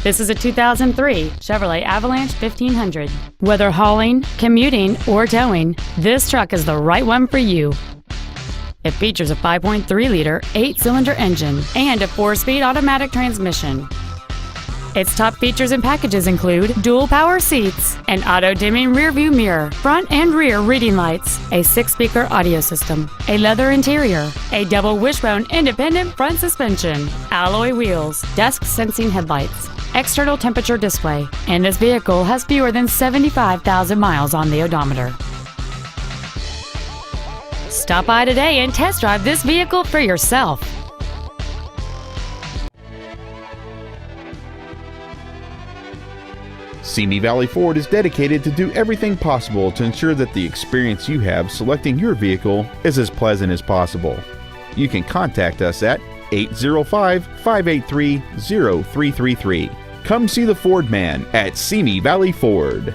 This is a 2003 Chevrolet Avalanche 1500. Whether hauling, commuting, or towing, this truck is the right one for you. It features a 5.3-liter, 8-cylinder engine and a 4-speed automatic transmission. Its top features and packages include dual power seats, an auto-dimming rearview mirror, front and rear reading lights, a 6-speaker audio system, a leather interior, a double wishbone independent front suspension, alloy wheels, dusk sensing headlights, external temperature display, and this vehicle has fewer than 75,000 miles on the odometer. Stop by today and test drive this vehicle for yourself. Simi Valley Ford is dedicated to do everything possible to ensure that the experience you have selecting your vehicle is as pleasant as possible. You can contact us at 805-583-0333. Come see the Ford man at Simi Valley Ford.